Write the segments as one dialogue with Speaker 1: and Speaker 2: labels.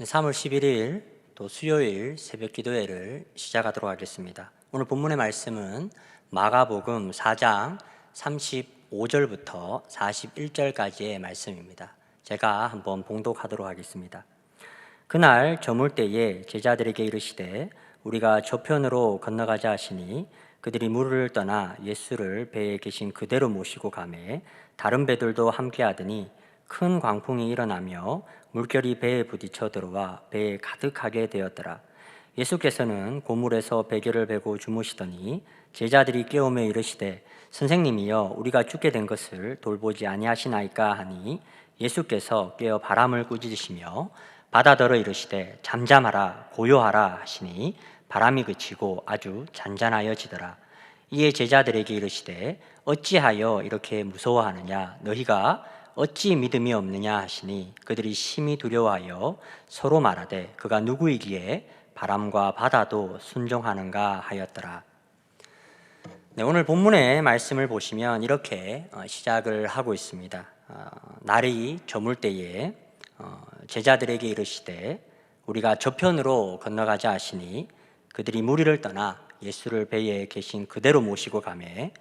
Speaker 1: 3월 11일 또 수요일 새벽 기도회를 시작하도록 하겠습니다. 오늘 본문의 말씀은 마가복음 4장 35절부터 41절까지의 말씀입니다. 제가 한번 봉독하도록 하겠습니다. 그날 저물 때에 제자들에게 이르시되 우리가 저편으로 건너가자 하시니 그들이 물을 떠나 예수를 배에 계신 그대로 모시고 가매 다른 배들도 함께 하더니 큰 광풍이 일어나며 물결이 배에 부딪혀 들어와 배에 가득하게 되었더라. 예수께서는 고물에서 베개를 베고 주무시더니 제자들이 깨우며 이르시되 선생님이여 우리가 죽게 된 것을 돌보지 아니하시나이까 하니 예수께서 깨어 바람을 꾸짖으시며 바다더러 이르시되 잠잠하라 고요하라 하시니 바람이 그치고 아주 잔잔하여지더라. 이에 제자들에게 이르시되 어찌하여 이렇게 무서워하느냐 너희가 어찌 믿음이 없느냐 하시니 그들이 심히 두려워하여 서로 말하되 그가 누구이기에 바람과 바다도 순종하는가 하였더라. 오늘 본문의 말씀을 보시면 이렇게 시작을 하고 있습니다. 날이 저물 때에 제자들에게 이르시되 우리가 저편으로 건너가자 하시니 그들이 무리를 떠나 예수를 배에 계신 그대로 모시고 가매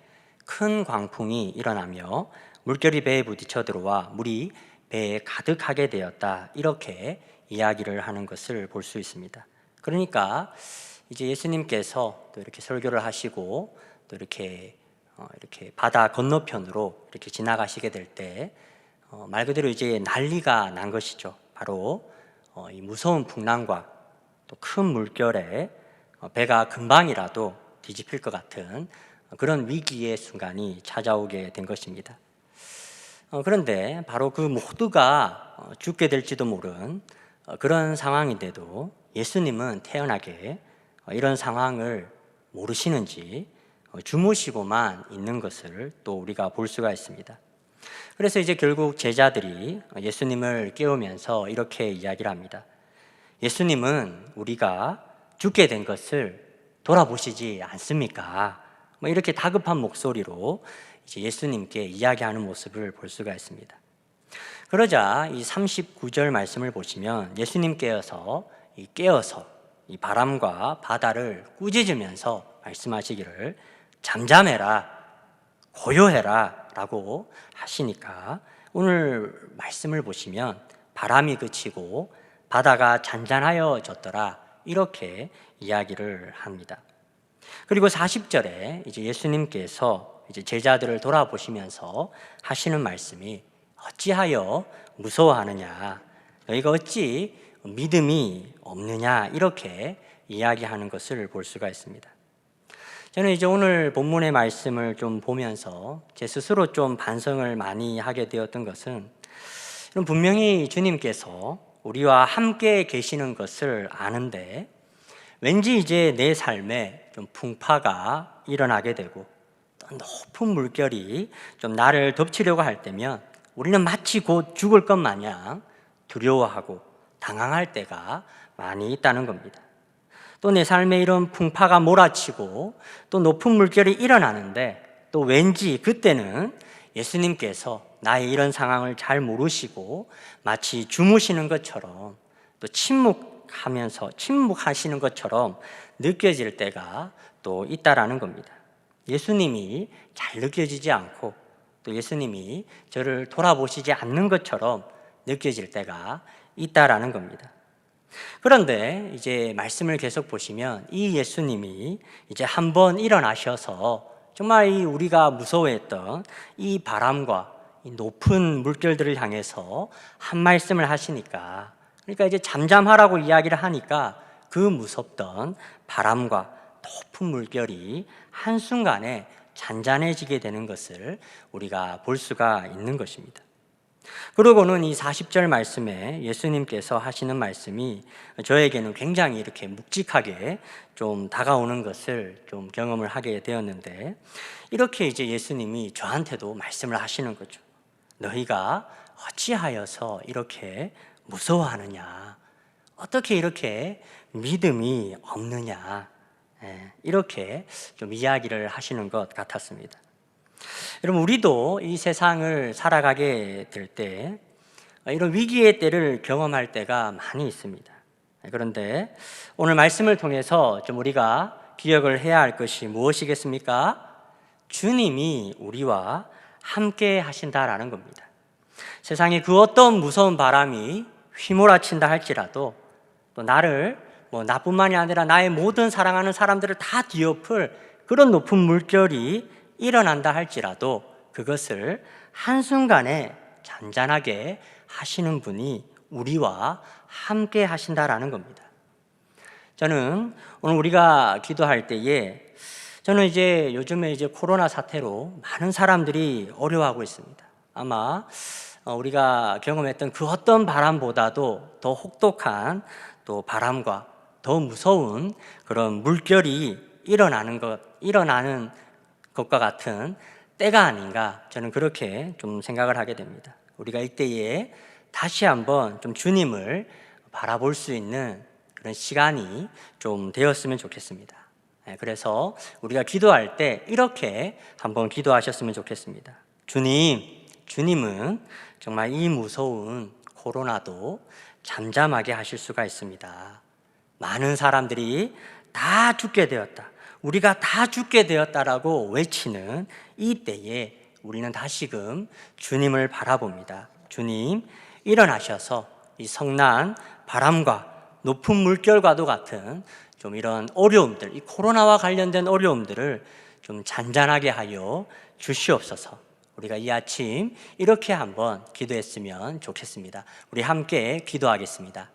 Speaker 1: 큰 광풍이 일어나며 물결이 배에 부딪혀 들어와 물이 배에 가득하게 되었다. 이렇게 이야기를 하는 것을 볼 수 있습니다. 그러니까 이제 예수님께서 또 이렇게 설교를 하시고 또 이렇게 바다 건너편으로 이렇게 지나가시게 될 때 말 그대로 이제 난리가 난 것이죠. 바로 이 무서운 풍랑과 또 큰 물결에 배가 금방이라도 뒤집힐 것 같은 그런 위기의 순간이 찾아오게 된 것입니다. 그런데 바로 그 모두가 죽게 될지도 모른 그런 상황인데도 예수님은 태연하게 이런 상황을 모르시는지 주무시고만 있는 것을 또 우리가 볼 수가 있습니다. 그래서 이제 결국 제자들이 예수님을 깨우면서 이렇게 이야기를 합니다. 예수님은 우리가 죽게 된 것을 돌아보시지 않습니까? 이렇게 다급한 목소리로 이제 예수님께 이야기하는 모습을 볼 수가 있습니다. 그러자 이 39절 말씀을 보시면 예수님께서 깨어서 이 바람과 바다를 꾸짖으면서 말씀하시기를 잠잠해라 고요해라 라고 하시니까 오늘 말씀을 보시면 바람이 그치고 바다가 잔잔하여졌더라 이렇게 이야기를 합니다. 그리고 40절에 이제 예수님께서 이제 제자들을 돌아보시면서 하시는 말씀이 어찌하여 무서워하느냐 너희가 어찌 믿음이 없느냐 이렇게 이야기하는 것을 볼 수가 있습니다. 저는 이제 오늘 본문의 말씀을 좀 보면서 제 스스로 좀 반성을 많이 하게 되었던 것은 분명히 주님께서 우리와 함께 계시는 것을 아는데 왠지 이제 내 삶에 좀 풍파가 일어나게 되고 또 높은 물결이 좀 나를 덮치려고 할 때면 우리는 마치 곧 죽을 것 마냥 두려워하고 당황할 때가 많이 있다는 겁니다. 또 내 삶에 이런 풍파가 몰아치고 또 높은 물결이 일어나는데 또 왠지 그때는 예수님께서 나의 이런 상황을 잘 모르시고 마치 주무시는 것처럼 또 침묵하시는 것처럼 느껴질 때가 또 있다라는 겁니다. 예수님이 잘 느껴지지 않고 또 예수님이 저를 돌아보시지 않는 것처럼 느껴질 때가 있다라는 겁니다. 그런데 이제 말씀을 계속 보시면 이 예수님이 이제 한번 일어나셔서 정말 우리가 무서워했던 이 바람과 이 높은 물결들을 향해서 한 말씀을 하시니까 그러니까 이제 잠잠하라고 이야기를 하니까 그 무섭던 바람과 높은 물결이 한순간에 잔잔해지게 되는 것을 우리가 볼 수가 있는 것입니다. 그러고는 이 40절 말씀에 예수님께서 하시는 말씀이 저에게는 굉장히 이렇게 묵직하게 좀 다가오는 것을 좀 경험을 하게 되었는데 이렇게 이제 예수님이 저한테도 말씀을 하시는 거죠. 너희가 어찌하여서 이렇게 무서워하느냐 어떻게 이렇게 믿음이 없느냐 이렇게 좀 이야기를 하시는 것 같았습니다. 여러분 우리도 이 세상을 살아가게 될 때 이런 위기의 때를 경험할 때가 많이 있습니다. 그런데 오늘 말씀을 통해서 좀 우리가 기억을 해야 할 것이 무엇이겠습니까? 주님이 우리와 함께 하신다라는 겁니다. 세상에 그 어떤 무서운 바람이 휘몰아친다 할지라도 또 나를 나뿐만이 아니라 나의 모든 사랑하는 사람들을 다 뒤엎을 그런 높은 물결이 일어난다 할지라도 그것을 한순간에 잔잔하게 하시는 분이 우리와 함께 하신다라는 겁니다. 저는 오늘 우리가 기도할 때에 저는 요즘에 코로나 사태로 많은 사람들이 어려워하고 있습니다. 아마 우리가 경험했던 그 어떤 바람보다도 더 혹독한 또 바람과 더 무서운 그런 물결이 일어나는 것과 같은 때가 아닌가, 저는 그렇게 좀 생각을 하게 됩니다. 우리가 이때에 다시 한번 좀 주님을 바라볼 수 있는 그런 시간이 좀 되었으면 좋겠습니다. 그래서 우리가 기도할 때 이렇게 한번 기도하셨으면 좋겠습니다. 주님은 정말 이 무서운 코로나도 잠잠하게 하실 수가 있습니다. 많은 사람들이 다 죽게 되었다, 우리가 다 죽게 되었다라고 외치는 이 때에 우리는 다시금 주님을 바라봅니다. 주님, 일어나셔서 이 성난 바람과 높은 물결과도 같은 좀 이런 어려움들, 이 코로나와 관련된 어려움들을 좀 잔잔하게 하여 주시옵소서. 우리가 이 아침 이렇게 한번 기도했으면 좋겠습니다. 우리 함께 기도하겠습니다.